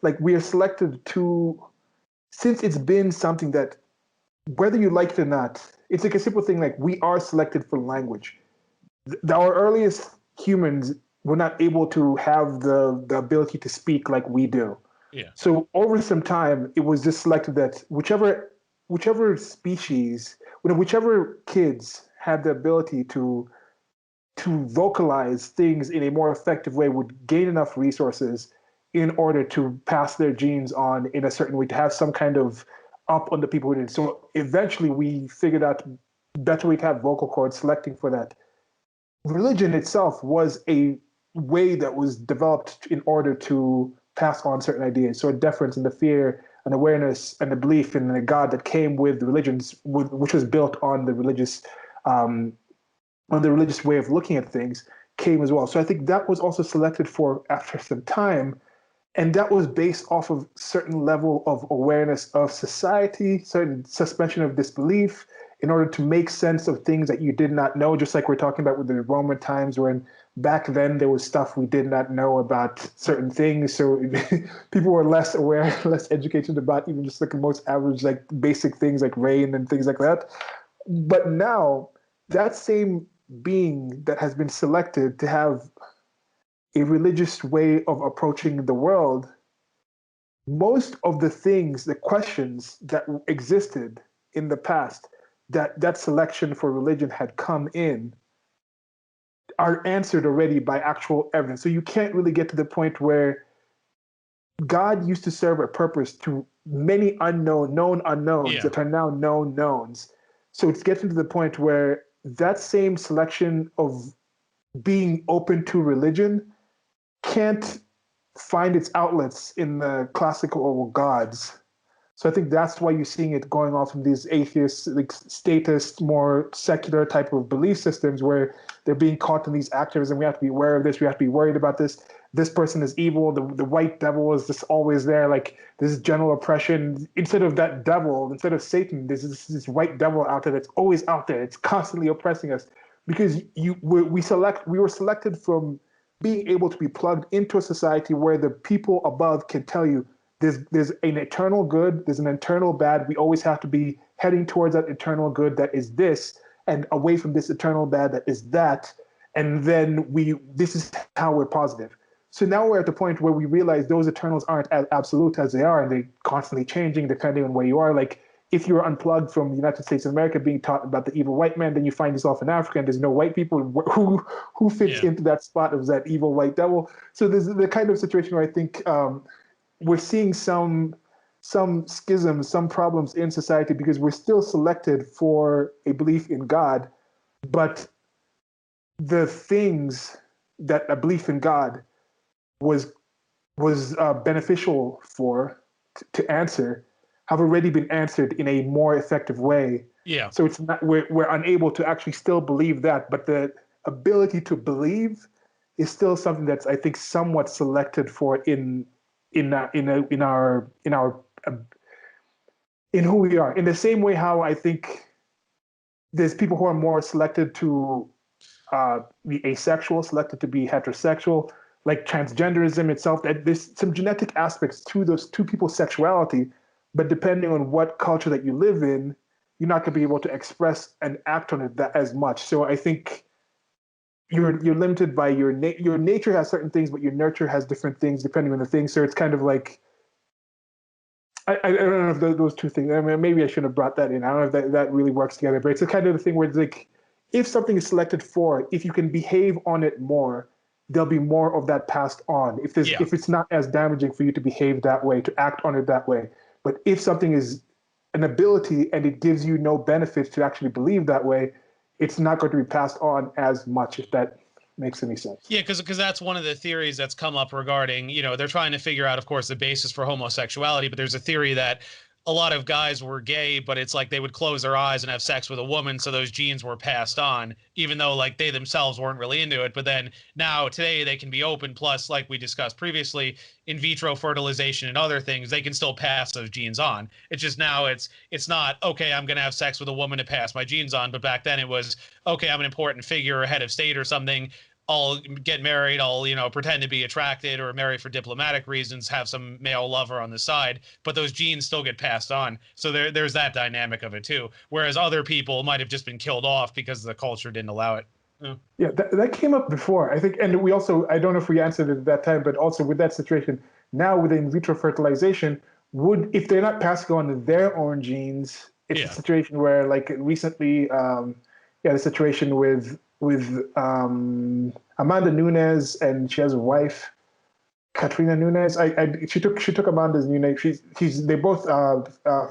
like we are selected to, since it's been something that, whether you like it or not, it's like a simple thing, like we are selected for language. Our earliest humans were not able to have the ability to speak like we do. Yeah. So over some time, it was just selected that whichever species, whichever kids had the ability to vocalize things in a more effective way would gain enough resources in order to pass their genes on in a certain way, to have some kind of up on the people who did. So eventually we figured out better way to have vocal cords selecting for that. Religion itself was a way that was developed in order to pass on certain ideas. So a deference and the fear and awareness and the belief in the God that came with the religions, which was built um, on the religious way of looking at things, came as well. So I think that was also selected for after some time, and that was based off of certain level of awareness of society, certain suspension of disbelief, in order to make sense of things that you did not know. Just like we're talking about with the Roman times, when back then there was stuff we did not know about certain things, so people were less aware, less educated about even just like the most average, like basic things like rain and things like that. But now that same being that has been selected to have a religious way of approaching the world, most of the things, the questions that existed in the past, that selection for religion had come in, are answered already by actual evidence. So you can't really get to the point where God used to serve a purpose to many known unknowns Yeah. that are now known knowns. So it's getting to the point where that same selection of being open to religion can't find its outlets in the classical gods. So I think that's why you're seeing it going off from these atheist, like statist, more secular type of belief systems where they're being caught in these actors, and we have to be aware of this. We have to be worried about this. This person is evil. The white devil is just always there. Like this general oppression. Instead of that devil, instead of Satan, there's this white devil out there that's always out there. It's constantly oppressing us because we were selected from being able to be plugged into a society where the people above can tell you there's an eternal good, there's an eternal bad. We always have to be heading towards that eternal good that is this, and away from this eternal bad that is that. And then this is how we're positive. So now we're at the point where we realize those eternals aren't as absolute as they are, and they're constantly changing depending on where you are. Like if you're unplugged from the United States of America being taught about the evil white man, then you find yourself in Africa and there's no white people who fits into that spot of that evil white devil. So there's the kind of situation where I think we're seeing some schisms, some problems in society because we're still selected for a belief in God, but the things that a belief in God was beneficial for to answer have already been answered in a more effective way. Yeah. So it's not we're unable to actually still believe that, but the ability to believe is still something that's I think somewhat selected for in who we are. In the same way how I think there's people who are more selected to be asexual, selected to be heterosexual, like transgenderism itself, that there's some genetic aspects to those two people's sexuality, but depending on what culture that you live in, you're not going to be able to express and act on it that as much. So I think you're limited by your nature has certain things, but your nurture has different things depending on the thing. So it's kind of like I don't know if those two things. I mean, maybe I should have brought that in. I don't know if that really works together, but it's a kind of the thing where it's like if something is selected for, if you can behave on it more, there'll be more of that passed on. If it's not as damaging for you to behave that way, to act on it that way. But if something is an ability and it gives you no benefit to actually believe that way, it's not going to be passed on as much, if that makes any sense. Yeah, because that's one of the theories that's come up regarding, they're trying to figure out, of course, the basis for homosexuality, but there's a theory that a lot of guys were gay, but it's like they would close their eyes and have sex with a woman, so those genes were passed on, even though like they themselves weren't really into it. But then now today they can be open, plus like we discussed previously, in vitro fertilization and other things, they can still pass those genes on. It's just now it's not, okay, I'm going to have sex with a woman to pass my genes on, but back then it was, okay, I'm an important figure or head of state or something. I'll get married, I'll, pretend to be attracted or marry for diplomatic reasons, have some male lover on the side, but those genes still get passed on. So there's that dynamic of it too. Whereas other people might have just been killed off because the culture didn't allow it. Yeah. Yeah, that came up before, I think, and we also, I don't know if we answered it at that time, but also with that situation, now with in vitro fertilization, if they're not passing on their own genes, it's a Yeah. situation where, like recently, the situation with Amanda Nunes, and she has a wife, Katrina Nunes. She took Amanda's new name. They're both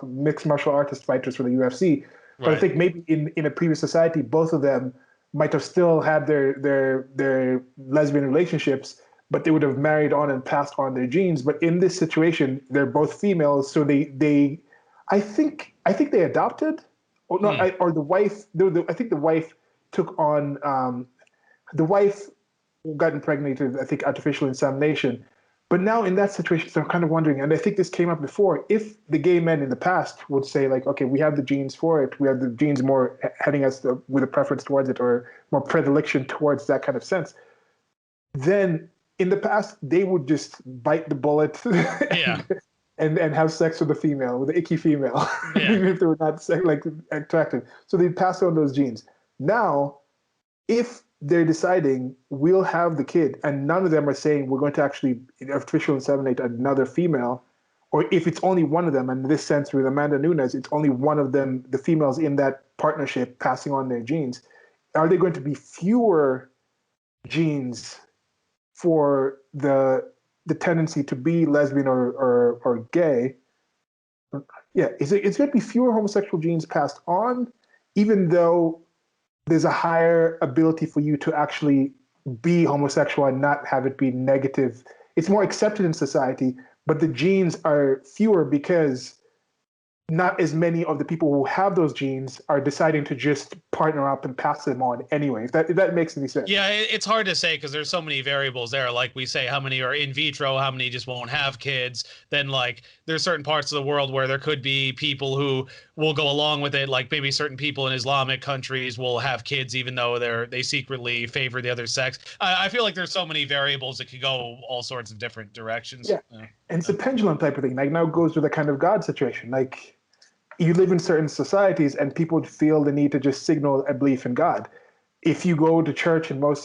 mixed martial artist fighters for the UFC. But I Right. think maybe in a previous society, both of them might have still had their lesbian relationships, but they would have married on and passed on their genes. But in this situation, they're both females, so they I think they adopted, or no, Hmm. or the wife. I think the wife took on the wife got impregnated, I think, artificial insemination. But now in that situation, so I'm kind of wondering, and I think this came up before, if the gay men in the past would say, like, okay, we have the genes for it, we have the genes more heading us with a preference towards it, or more predilection towards that kind of sense, then in the past they would just bite the bullet Yeah. and have sex with the female, with the icky female, Yeah. even if they were not like attractive. So they'd pass on those genes. Now if they're deciding we'll have the kid and none of them are saying we're going to actually artificial inseminate another female, or if it's only one of them, and in this sense with Amanda Nunes, it's only one of them, the females in that partnership passing on their genes, are there going to be fewer genes for the tendency to be lesbian or gay? Yeah, it's going to be fewer homosexual genes passed on, even though there's a higher ability for you to actually be homosexual and not have it be negative. It's more accepted in society, but the genes are fewer because not as many of the people who have those genes are deciding to just partner up and pass them on anyway. If that makes any sense. Yeah, it's hard to say because there's so many variables there. Like we say, how many are in vitro, how many just won't have kids. Then, like, there's certain parts of the world where there could be people who will go along with it. Like maybe certain people in Islamic countries will have kids even though they secretly favor the other sex. I feel like there's so many variables that could go all sorts of different directions. Yeah, and it's a pendulum type of thing. Like now it goes to the kind of God situation. Like you live in certain societies and people feel the need to just signal a belief in God. If you go to church in most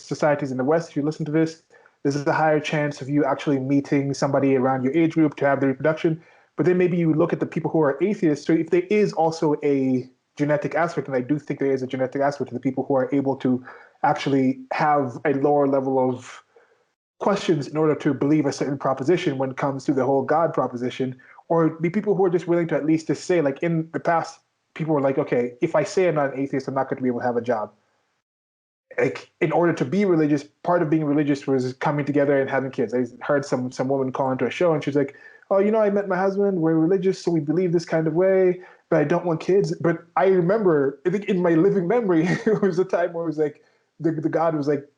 societies in the West, if you listen to this, there's a higher chance of you actually meeting somebody around your age group to have the reproduction. But then maybe you look at the people who are atheists. So if there is also a genetic aspect, and I do think there is a genetic aspect to the people who are able to actually have a lower level of questions in order to believe a certain proposition when it comes to the whole God proposition, or be people who are just willing to at least just say, like in the past, people were like, okay, if I say I'm not an atheist, I'm not going to be able to have a job. Like in order to be religious, part of being religious was coming together and having kids. I heard some woman call into a show and she's like, oh, I met my husband, we're religious, so we believe this kind of way, but I don't want kids. But I remember, I think in my living memory, it was a time where it was like the God was like,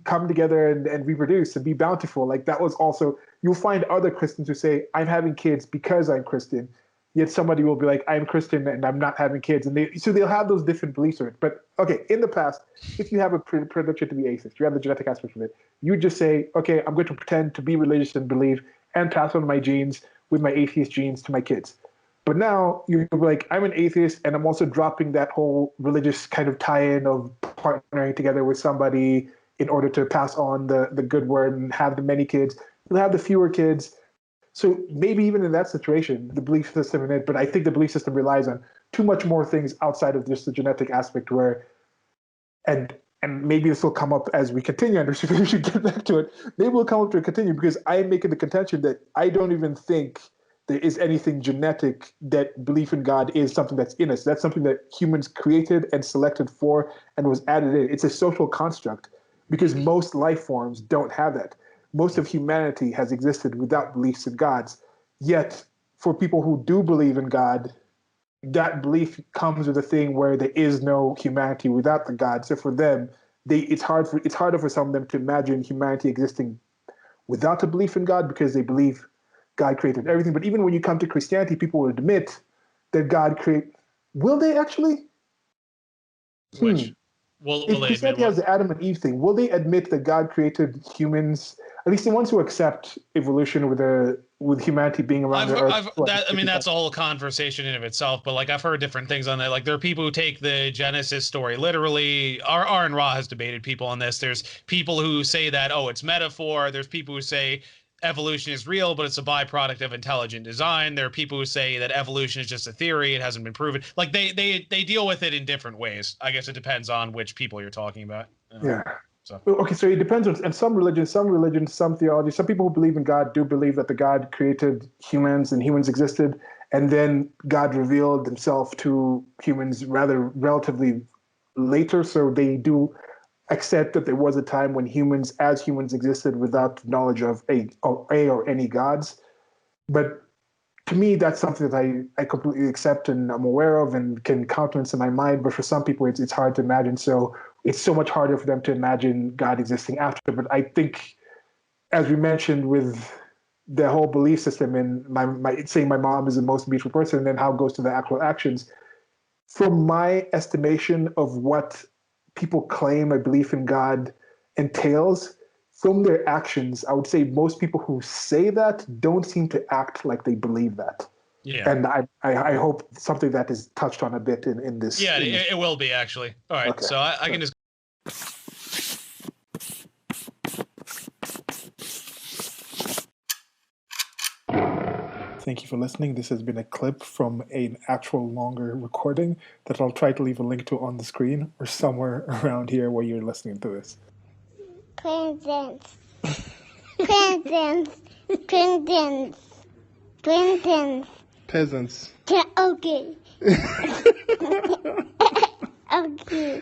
come together and reproduce and be bountiful. Like that was also, you'll find other Christians who say, I'm having kids because I'm Christian. Yet somebody will be like, I'm Christian and I'm not having kids. And so they'll have those different beliefs of it. But okay, in the past, if you have a predilection to be atheist, you have the genetic aspect of it, you just say, okay, I'm going to pretend to be religious and believe and pass on my genes with my atheist genes to my kids. But now you're like, I'm an atheist and I'm also dropping that whole religious kind of tie-in of partnering together with somebody in order to pass on the good word and have the many kids. You'll have the fewer kids. So maybe even in that situation, the belief system in it, but I think the belief system relies on too much more things outside of just the genetic aspect where, and and maybe this will come up as we continue, and we should get back to it. Maybe we'll come up to a continue because I'm making the contention that I don't even think there is anything genetic that belief in God is something that's in us. That's something that humans created and selected for and was added in. It's a social construct because most life forms don't have that. Most of humanity has existed without beliefs in gods. Yet, for people who do believe in God, that belief comes with a thing where there is no humanity without the God. So for them, it's harder for some of them to imagine humanity existing without a belief in God because they believe God created everything. But even when you come to Christianity, people will admit that God create. Will they actually? Hmm. Which? Will if they admit Christianity what? has the Adam and Eve thing, will they admit that God created humans? At least the ones who accept evolution with humanity being around the Earth. I've that I mean that's a whole conversation in of itself, but like I've heard different things on that. Like there are people who take the Genesis story literally. R and Ra has debated people on this. There's people who say that it's metaphor. There's people who say evolution is real, but it's a byproduct of intelligent design. There are people who say that evolution is just a theory. It hasn't been proven. Like they deal with it in different ways. I guess it depends on which people you're talking about. Yeah. So. Okay, so it depends on, and some religions, some theology, some people who believe in God do believe that the God created humans and humans existed, and then God revealed himself to humans rather relatively later. So they do accept that there was a time when humans, as humans, existed without knowledge of or any gods. But to me, that's something that I completely accept and I'm aware of and can countenance in my mind. But for some people, it's hard to imagine. So it's so much harder for them to imagine God existing after. But I think, as we mentioned with the whole belief system and my saying my mom is the most beautiful person, and then how it goes to the actual actions, from my estimation of what people claim a belief in God entails, from their actions, I would say most people who say that don't seem to act like they believe that. Yeah. And I hope something that is touched on a bit in this. Yeah, it will be actually. All right, Okay. so I can just. Thank you for listening. This has been a clip from an actual longer recording that I'll try to leave a link to on the screen or somewhere around here where you're listening to this. Presents. Presents. Presents. Presents. Peasants. Okay. Okay.